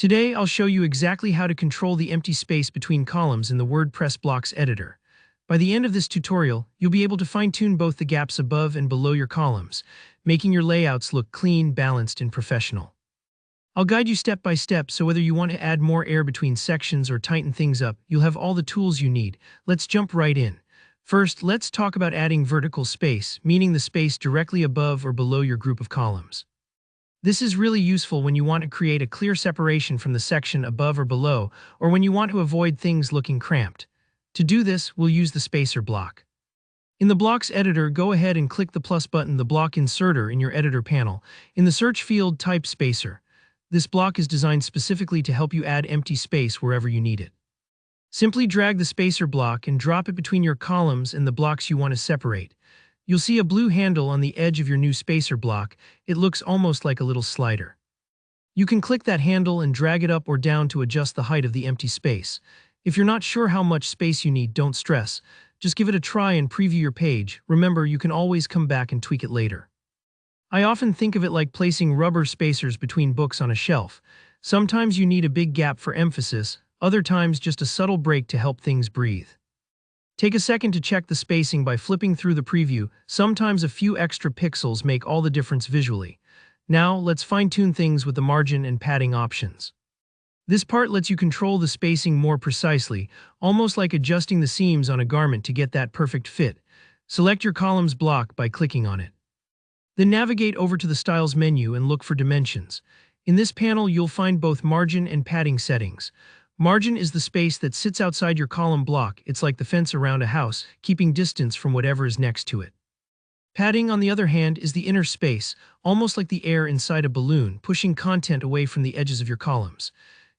Today, I'll show you exactly how to control the empty space between columns in the WordPress Blocks Editor. By the end of this tutorial, you'll be able to fine-tune both the gaps above and below your columns, making your layouts look clean, balanced, and professional. I'll guide you step by step, so whether you want to add more air between sections or tighten things up, you'll have all the tools you need. Let's jump right in. First, let's talk about adding vertical space, meaning the space directly above or below your group of columns. This is really useful when you want to create a clear separation from the section above or below, or when you want to avoid things looking cramped. To do this, we'll use the spacer block. In the Blocks Editor, go ahead and click the plus button, the block inserter, in your editor panel. In the search field, type spacer. This block is designed specifically to help you add empty space wherever you need it. Simply drag the spacer block and drop it between your columns and the blocks you want to separate. You'll see a blue handle on the edge of your new spacer block. It looks almost like a little slider. You can click that handle and drag it up or down to adjust the height of the empty space. If you're not sure how much space you need, don't stress. Just give it a try and preview your page. Remember, you can always come back and tweak it later. I often think of it like placing rubber spacers between books on a shelf. Sometimes you need a big gap for emphasis, other times just a subtle break to help things breathe. Take a second to check the spacing by flipping through the preview. Sometimes a few extra pixels make all the difference visually. Now, let's fine-tune things with the margin and padding options. This part lets you control the spacing more precisely, almost like adjusting the seams on a garment to get that perfect fit. Select your columns block by clicking on it. Then navigate over to the Styles menu and look for Dimensions. In this panel, you'll find both margin and padding settings. Margin is the space that sits outside your column block. It's like the fence around a house, keeping distance from whatever is next to it. Padding, on the other hand, is the inner space, almost like the air inside a balloon, pushing content away from the edges of your columns.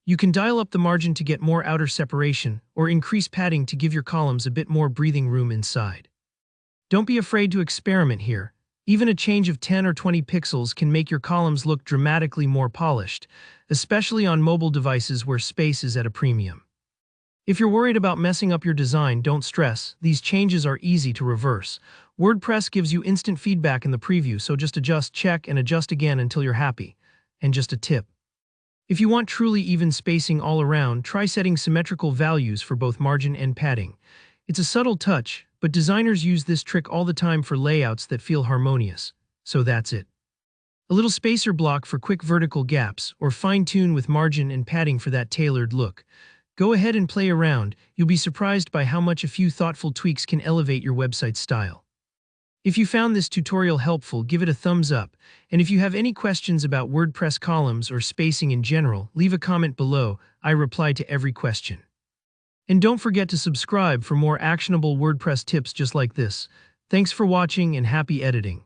You can dial up the margin to get more outer separation, or increase padding to give your columns a bit more breathing room inside. Don't be afraid to experiment here. Even a change of 10 or 20 pixels can make your columns look dramatically more polished, especially on mobile devices where space is at a premium. If you're worried about messing up your design, don't stress. These changes are easy to reverse. WordPress gives you instant feedback in the preview, so just adjust, check, and adjust again until you're happy. And just a tip. If you want truly even spacing all around, try setting symmetrical values for both margin and padding. It's a subtle touch, but designers use this trick all the time for layouts that feel harmonious. So that's it. A little spacer block for quick vertical gaps, or fine-tune with margin and padding for that tailored look. Go ahead and play around. You'll be surprised by how much a few thoughtful tweaks can elevate your website style. If you found this tutorial helpful, give it a thumbs up. And if you have any questions about WordPress columns or spacing in general, leave a comment below. I reply to every question. And don't forget to subscribe for more actionable WordPress tips just like this. Thanks for watching and happy editing.